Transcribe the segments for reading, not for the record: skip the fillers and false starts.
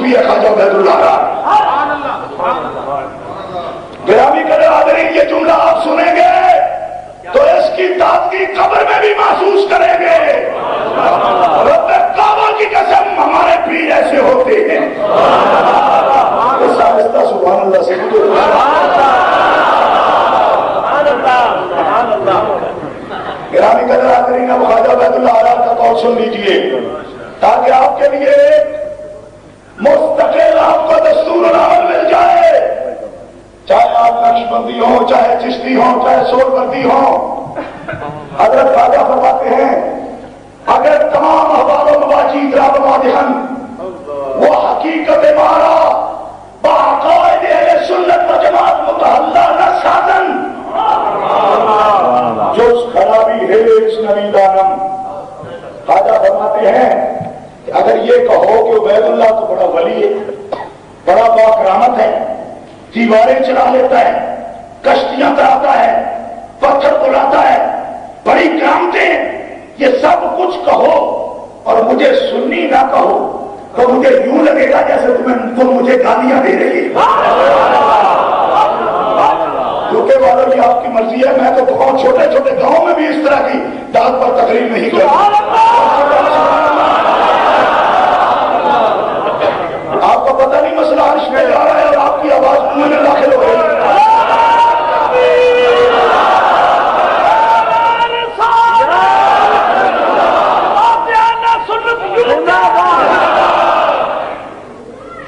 صوفی ہے خواجہ عبید اللہ کا. گرامی قدر حاضرین، یہ جملہ آپ سنیں گے تو اس کی تازگی قبر میں بھی محسوس کریں گے. رب کعبہ کی قسم ہمارے پیر ایسے ہوتے ہیں. آہستہ سبحان اللہ سے گرامی قدر حاضرین، اب خواجہ عبید اللہ آرا کا قول سن لیجئے تاکہ آپ کے لیے مستقل آپ کو دستور العمل مل جائے. چاہے آپ نقشبندی ہوں، چاہے چشتی ہوں، چاہے سوربندی ہوں. حضرت خواجہ فرماتے ہیں اگر تمام احوال و مواجید را بمادحن وہ حقیقت مارا بعقائد اہل سنت و جماعت متحلہ نہ سازن جز خرابی ہے اس نویدانم. خواجہ فرماتے ہیں کہ اگر یہ کہو کہ عبید اللہ تو بڑا ولی ہے، بڑا باکرامت ہے، دیواریں چلا لیتا ہے، کشتیاں تراتا ہے، پتھر تولاتا ہے، بڑی کرامتیں، یہ سب کچھ کہو اور مجھے سنی نہ کہو تو مجھے یوں لگے گا جیسے تم مجھے گالیاں دے رہی ہے. کیونکہ والوں یہ آپ کی مرضی ہے، میں تو بہت چھوٹے چھوٹے گاؤں میں بھی اس طرح کی داد پر تقریر نہیں کرتا. آپ کو پتہ نہیں مسئلہ عرش میں جا رہا ہے اور آپ کی آواز منہ میں داخل ہو رہی ہے.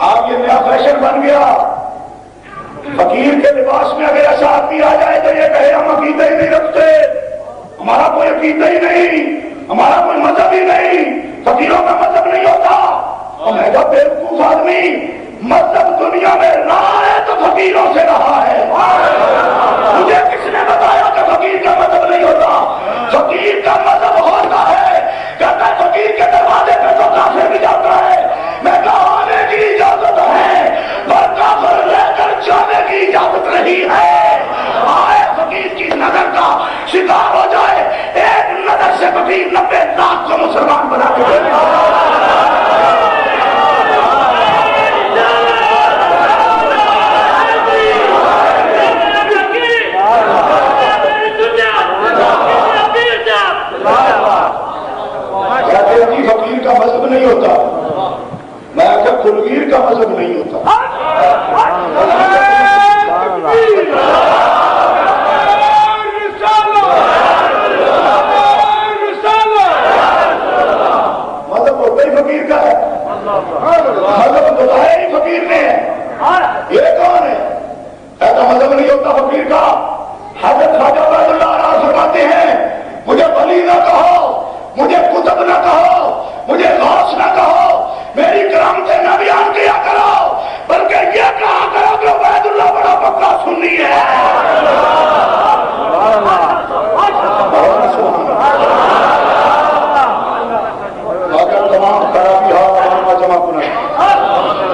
آپ یہ نیا فیشن بن گیا، فقیر کے لباس میں اگر ایسا آدمی آ جائے تو یہ کہے ہم عقیدہ ہی نہیں رکھتے، ہمارا کوئی عقیدہ ہی نہیں، ہمارا کوئی مذہب ہی نہیں، فقیروں کا مذہب نہیں ہوتا. اور میں کہا بیوقوف آدمی، مذہب دنیا میں رہا ہے تو فقیروں سے رہا ہے. مجھے کس نے بتایا کہ فقیر کا مذہب نہیں ہوتا؟ فقیر کا مذہب ہوتا ہے. کہتا ہے فقیر کے دروازے پہ تو کافر بھی جاتا ہے. میں کہا آنے کی اجازت ہے پر کافر لے کر جانے کی اجازت نہیں ہے. آئے فقیر کی نظر کا شکار ہو جائے، ایک نظر سے فقیر 90 لاکھ کو مسلمان بنا کے دے. فقیر کا مذہب نہیں ہوتا، میں کہ کلگیر کا مذہب نہیں ہوتا. مذہب ہوتا ہی فقیر کا ہے، مذہب بتایا ہی فقیر نے. یہ کون ہے؟ ایسا مذہب نہیں ہوتا فقیر کا. حضرت خواجہ عبید اللہ آرا فرماتے ہیں مجھے ولی نہ کہو، مجھے قطب نہ کہو، مجھے غوث نہ کہو، میری کرامتیں نہ بیان کیا کرو، بلکہ یہ کہا کرو کہ عبید اللہ بڑا پکا سنی ہے. اگر تمام خرابی ہاتھ جمع کر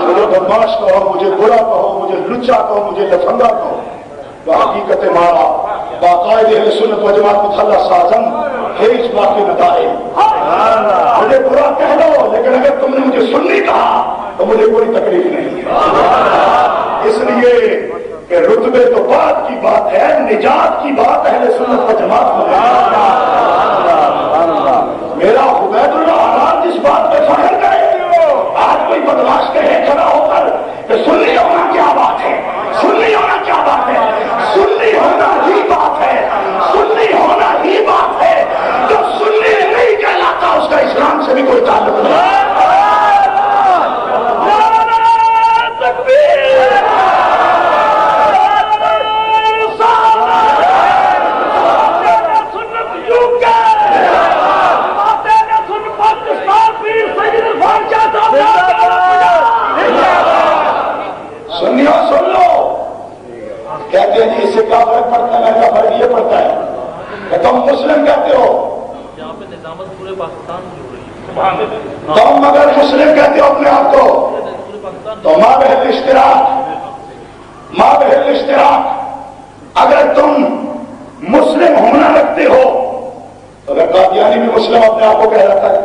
مجھے بدماش کہو، مجھے برا کہو، مجھے لچا کہو، مجھے لفنگا کہو، حقیقت مارا باقاعد اہل سنت و جماعت متحلہ سازم ہے اس بات کے نتائج. مجھے برا کہہ دو لیکن اگر تم نے مجھے سننی کہا تو مجھے کوئی تکلیف نہیں ہے. اس لیے کہ رتبے تو بعد کی بات ہے، نجات کی بات اہل سنت و جماعت میں. میرا عبید اللہ آرا جس بات پہ فخر کرے، آج کوئی بدماش کہے کھڑا ہو کر کہ سنی ہونا کیا بات ہے، سنی ہونا کیا بات ہے، سنی ہونا ہی بات ہے، سنی ہونا ہی بات ہے. جو سنی نہیں کہلاتا اس کا اسلام سے بھی کوئی تعلق نہیں. سنیو سن لو، کہتے ہیں جی اس سے کیا فرق پڑتا ہے؟ میں کیا فرق یہ پڑتا ہے کہ تم مسلم کہتے ہو، تم اگر مسلم کہتے ہو اپنے آپ کو تو مابہل اشتراک، اگر تم مسلم ہونا رکھتے ہو تو اگر قادیانی بھی مسلم اپنے آپ کو کہہ رہتا ہے،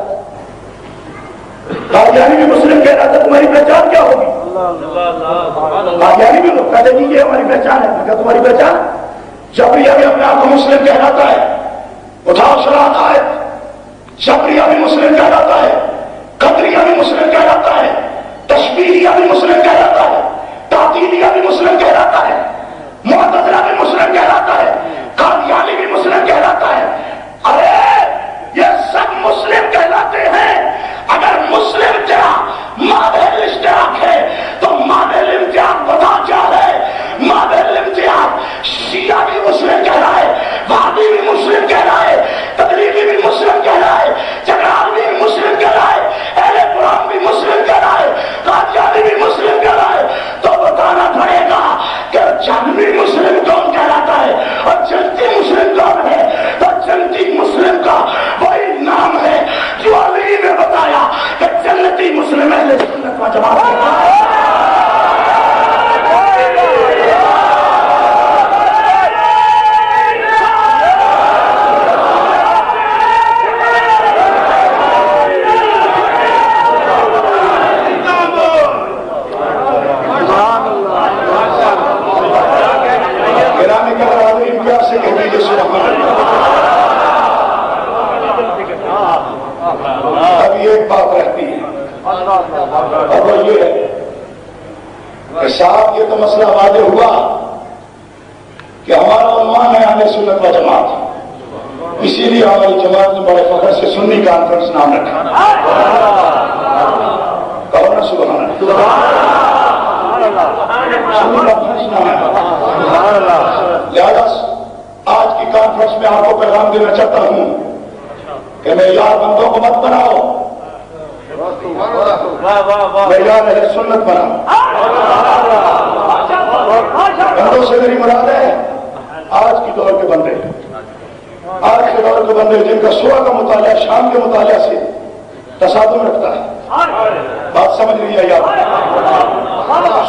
قادیانی بھی مسلم کہہ رہا تھا تمہاری پہچان کیا ہوگی؟ قادیانی بھی لوگ کہتے نہیں یہ ہماری پہچان ہے. میں کہا تمہاری پہچان جبریہ بھی اپنے آپ کو مسلم کہلاتا ہے. اٹھاؤ شراط آیت. جبریہ بھی مسلم کہلاتا ہے, قدریہ بھی مسلم کہلاتا ہے, تشبیہیہ بھی مسلم کہلاتا ہے, تعطیلیہ بھی مسلم کہلاتا ہے, معتزلہ بھی مسلم کہلاتا ہے, قادیانی بھی مسلم کہلاتا ہے. ارے یہ سب مسلم کہلاتے ہیں. اگر مسلم تیرا مابین اشتراک ہے تو مابین امتیاز بتا کیا ہے. مابین امتیاز شیعہ بھی مسلم کہہ رہا ہے, وہابی بھی مسلم کہہ رہا ہے, تبلیغی بھی مسلم کہہ رہا ہے, چکرالوی بھی مسلم کہہ رہا ہے, اہل قرآن بھی مسلم کہہ رہا ہے, قادیانی بھی مسلم کہہ رہا ہے. تو بتانا پڑے گا کہ جنوی مسلم کون کہلاتا ہے اور جنتی مسلم کون ہے. تو جنتی مسلم کا وہی نام ہے جو علی نے بتایا کہ جنتی مسلم اہل سنت و جماعت کے نام ہے. اب ایک بات رہتی ہے اور وہ یہ ہے کہ صاحب یہ تو مسئلہ واضح ہوا کہ ہمارا عنوان ہے اہل سنت و جماعت. اسی لیے ہماری جماعت نے بڑے فخر سے سنی کانفرنس نام رکھا. کہو نا سبحان اللہ. لہذا آج کی کانفرنس میں آپ کو پیغام دینا چاہتا ہوں کہ معیار بندوں کو مت بناؤ, معیار اہل سنت بناؤ. بندوں سے میری مراد ہے آج کی دور کے بندے, آج کے دور کے بندے جن کا صبح کا مطالعہ شام کے مطالعہ سے تصادم رکھتا ہے. بات سمجھ لیجیے یار,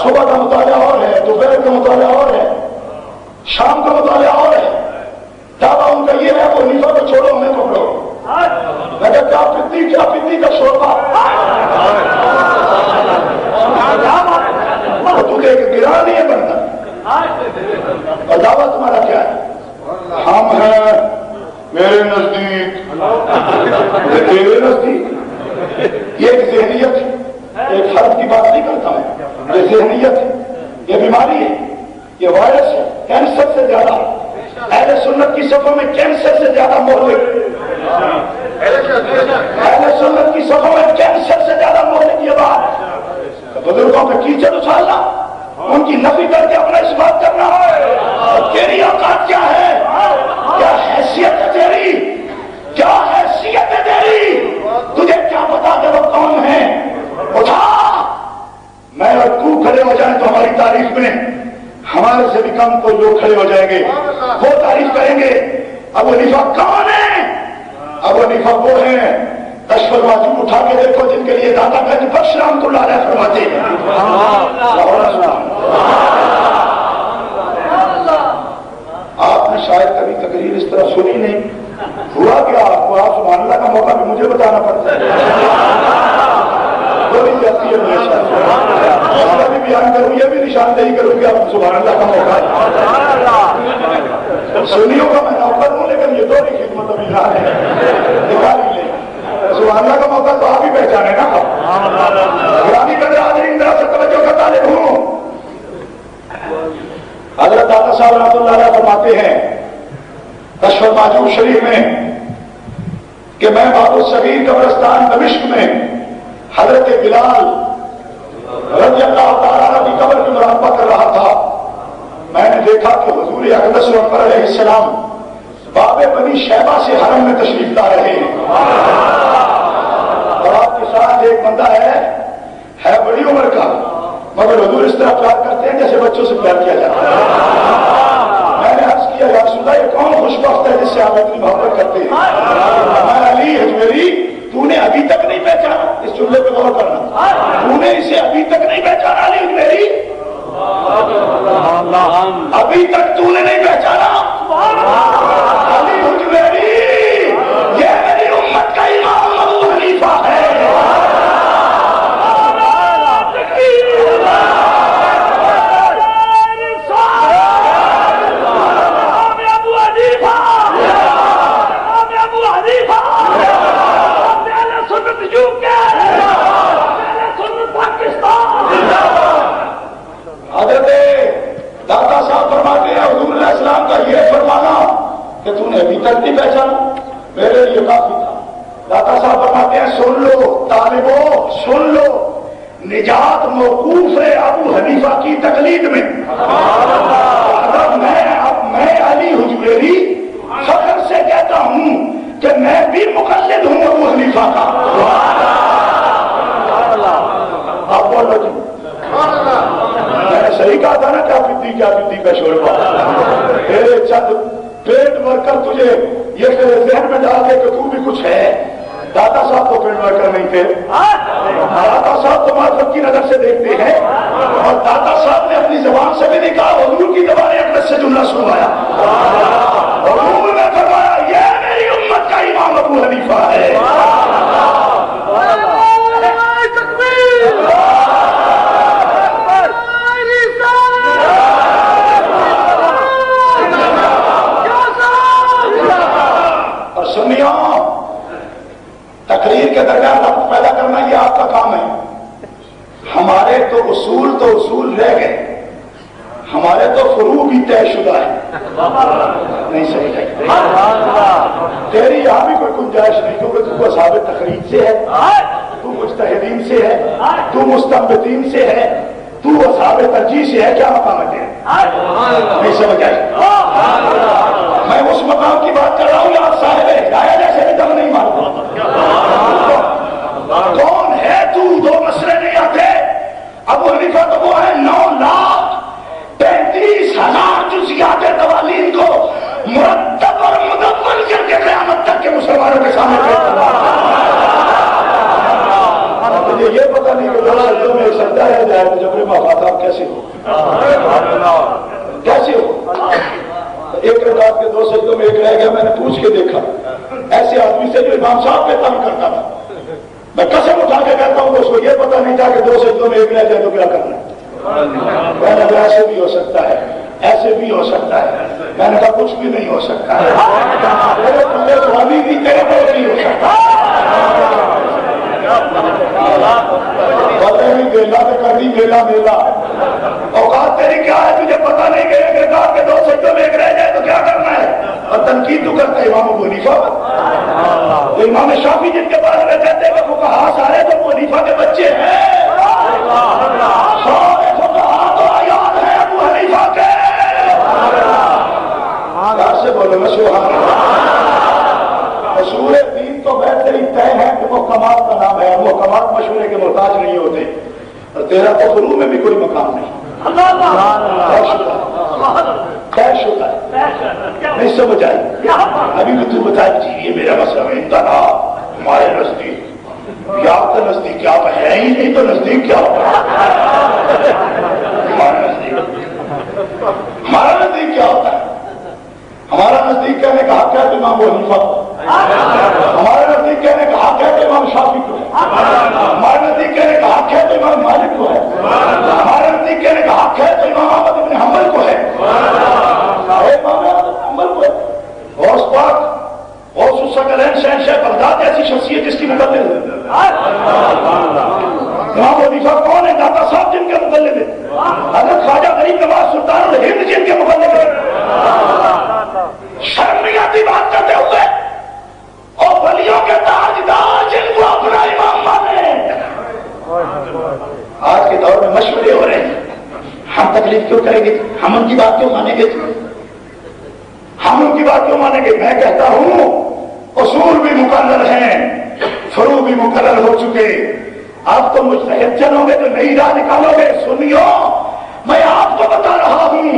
صبح کا مطالعہ اور ہے, دوپہر کا مطالعہ اور ہے, شام کا مطالعہ اور ہے. دعویٰ ان کا یہ ہے وہ نیفا کو چھوڑو ہمیں پکڑو. میں کہا کیا پتی کا شوربہ تجھے ایک گرا نہیں ہے بننا. اور دعویٰ تمہارا کیا ہے؟ ہم ہیں میرے نزدیک تیرے نزدیک. یہ ایک ذہنیت ہے, ایک حرف کی بات نہیں کرتا میں, یہ ذہنیت ہے, یہ بیماری ہے, یہ وائرس ہے. کینسر سے زیادہ اہل سنت کی صفوں میں کینسر سے زیادہ مہلک, اہل سنت کی صفوں میں کینسر سے زیادہ مہلک یہ بات. بزرگوں پہ کیچڑ اچھالنا, ان کی نفی کر کے اپنا اس بات کرنا ہے. تیری اوقات کیا ہے, کیا حیثیت ہے تیری, کیا حیثیت ہے تیری, تجھے کیا پتا کہ وہ کون ہے. اٹھا, میں اور تو کھڑے ہو جائیں تو ہماری تاریخ میں ہمارے سے بھی کم کوئی لوگ کھڑے ہو جائیں گے, وہ تعریف کریں گے ابو حنیفہ کون ہے. ابو حنیفہ وہ ہیں کشف المحجوب اٹھا کے دیکھو جن کے لیے داتا گنج بخش رحمۃ اللہ علیہ فرماتے ہیں. آپ نے شاید کبھی تقریر اس طرح سنی نہیں. ہوا کیا آپ کو, آپ سبحان اللہ کا موقع بھی مجھے بتانا پڑتا ہے. بھی بیان کروں, یہ بھی نشاندہی کروں کہ آپ سبحان اللہ کا موقع ہے. سنیوں کا میں نوکر ہوں, لیکن یہ دوہری خدمت ابھی نہ ہے, دکھا لیجیے. سبحان اللہ کا موقع تو آپ ہی پہچانے نا. گرامی قدر حاضرین ذرا سے توجہ کا طالب ہوں. حضرت داتا صاحب رحمۃ اللہ علیہ فرماتے ہیں کشف المحجوب شریف میں کہ میں باب الصغیر قبرستان دمشق میں حضرت بلال رضی اللہ تعالیٰ عنہ کی قبر کی مراقبہ کر رہا تھا. میں نے دیکھا کہ حضور اقدس اکبر علیہ السلام باب بنی شیبہ سے حرم میں تشریف لا رہے ہیں, اور آپ کے ساتھ ایک بندہ ہے بڑی عمر کا, مگر حضور اس طرح پیار کرتے ہیں جیسے بچوں سے پیار کیا جاتا ہے. میں نے عرض کیا یا رسول اللہ یہ کون خوش بخت ہے جس سے آپ اتنی محبت کرتے ہیں. میں علی حجویری تو نے ابھی تک نہیں پہچانا, اس جملے پہ غور کرنا, تو نے اسے ابھی تک نہیں پہچانا. علی حجویری ابھی تک تو نے نہیں پہچانا. علی حجویری یہ میری امت کا امام ابو حنیفہ ہے. فرماتے ہیں سن لو طالبو سن لو، نجات موقوف ہے ابو حنیفہ کی تقلید میں۔ اگر میں علی حجویری فخر سے کہتا ہوں کہ میں بھی مقلد ہوں ابو حنیفہ کا۔ آپ بولو جی، میں نے صحیح کہا تھا نا؟ کیا فدی کا شوربہ تیرے چند پیٹ بھر کر تجھے یہ ذہن میں ڈال دے کہ تو بھی کچھ ہے۔ دادا صاحب تو پیٹ بھر کر نہیں تھے، دادا صاحب تو معرفت کی نظر سے دیکھتے ہیں، اور دادا صاحب نے اپنی زبان سے بھی نہیں کہا، حضور کی زبان اقدس سے جملہ سنوایا، حضور نے فرمایا یہ میری امت کا امام ابو حنیفہ ہے۔ اور سنیو، تقریر کے درمیان ربط پیدا کرنا یہ آپ کا کام ہے۔ ہمارے تو اصول رہ گئے، ہمارے تو فروع بھی طے شدہ ہے۔ نہیں صحیح ہے، تیری یہاں بھی کوئی گنجائش نہیں، کیونکہ تو اصحاب تقریر سے ہے، تو مجتہدین سے ہے، تو مستنبطین سے ہے، تو اصحاب ترجیح سے ہے۔ کیا مقام ہے تیرا؟ نہیں سمجھ آئی؟ میں اس مقام کی بات کر رہا ہوں، آپ صاحب ہدایت جیسے بھی دم نہیں مارتا۔ کون ہے تو؟ دو مسئلے نہیں آتے۔ ابو حنیفہ تو وہ ہے 9,35,000 جزیات قوانین کو مرتب اور مدون کر کے قیامت تک کے مسلمانوں کے سامنے پیش کرنا۔ مجھے یہ پتہ نہیں کہ 2 سجدوں میں ایک سجدہ ہے جائے تو جبر مخاطب کیسے ہو؟ کیسے ہو؟ ایک رکعت کے 2 سجدوں میں ایک رہ گیا، میں نے پوچھ کے دیکھا ایسے آدمی سے جو امام صاحب پہ تنگ کرتا تھا، میں قسم اٹھا کے کہتا ہوں کہ اس کو یہ پتہ نہیں تھا کہ 2 سجدوں میں ایک رہ جائے تو کیا کرنا ہے۔ میں نے کہا ایسے بھی ہو سکتا ہے، ایسے بھی ہو سکتا ہے۔ میں نے کہا کچھ بھی نہیں ہو سکتا ہے، میرے پلے سوامی بھی تیرے پہ نہیں ہو سکتا۔ پتہ نہیں میلا تو کر دی میلا اوقات تیری کیا ہے؟ تجھے پتہ نہیں کہ ایک رکعت کے 2 سجدوں میں ایک رہ جائے تو کیا کرنا ہے؟ اور تنقید تو کرتا ہے امام ابو حنیفہ، تو امام شافعی جن کے بارے میں کہتے ہیں کہ فقہا سارے تو ابو حنیفہ کے بچے ہیں، سارے فقہا تو عیال ہیں ابو حنیفہ کے۔ پیار سے بولو میں سبحان اللہ۔ اصول دین تو ویسے ہی طے ہے کہ محکمات کا نام ہے، محکمات مشورے کے محتاج نہیں ہوتے، اور تیرا تو فروع میں بھی کوئی مقام نہیں۔ نہیں سمجھ آئی؟ ابھی بھی تو بتائی جی یہ میرا مسئلہ ہے انتہا ہمارے نزدیک، یا آپ کا نزدیک کیا ہے ہی نہیں تو نزدیک کیا ہوگا؟ ہمارا نزدیک کیا ہوتا ہے؟ ہمارا نزدیک کہنے کا حق ہے تو امام ابو حنیفہ کو، ہمارا نزدیک کہنے کا حق ہے تو امام شافعی کو ہے، ہمارا نزدیک کہنے کا حق ہے تو امام مالک کو ہے، ہمارا نزدیک کہنے کا حق ہے تو امام احمد بن حنبل کو ہے، امام احمد بن حنبل کو ہے۔ غوث پاک غوث الثقلین شہنشاہ بغداد ایسی شخصیت جس کی مقلد ہے۔ امام ابو حنیفہ کون ہے؟ داتا صاحب جن کے مقلد ہے، حضرت خواجہ غریب نواز سلطان الہند جن کے مقلد ہے۔ شرمیاتی بات کرتے ہوئے اور ولیوں کے تاجدار جن کو اپنا امام مانے۔ آج کے دور میں مشورے ہو رہے ہیں، ہم تکلیف کیوں کریں گے؟ ہم ان کی بات کیوں مانیں گے؟ ہم ان کی بات کیوں مانیں گے؟ میں کہتا ہوں اصول بھی مقرر ہیں، فروع بھی مقرر ہو چکے، آپ تو مجتہد چلو گے تو نئی راہ نکالو گے۔ سنیو، میں آپ کو بتا رہا ہوں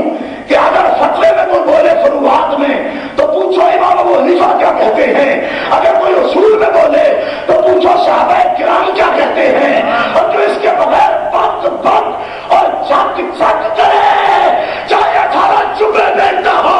کہ اگر فتوے میں کوئی بولے فروعات میں تو پوچھو امام ابو حنیفہ کیا کہتے ہیں، اگر کوئی اصول میں بولے تو پوچھو صحابہ کرام کیا کہتے ہیں، اور جو اس کے بغیر بک اور چک چک کرے چاہے 18 جمعے بیٹھتا ہو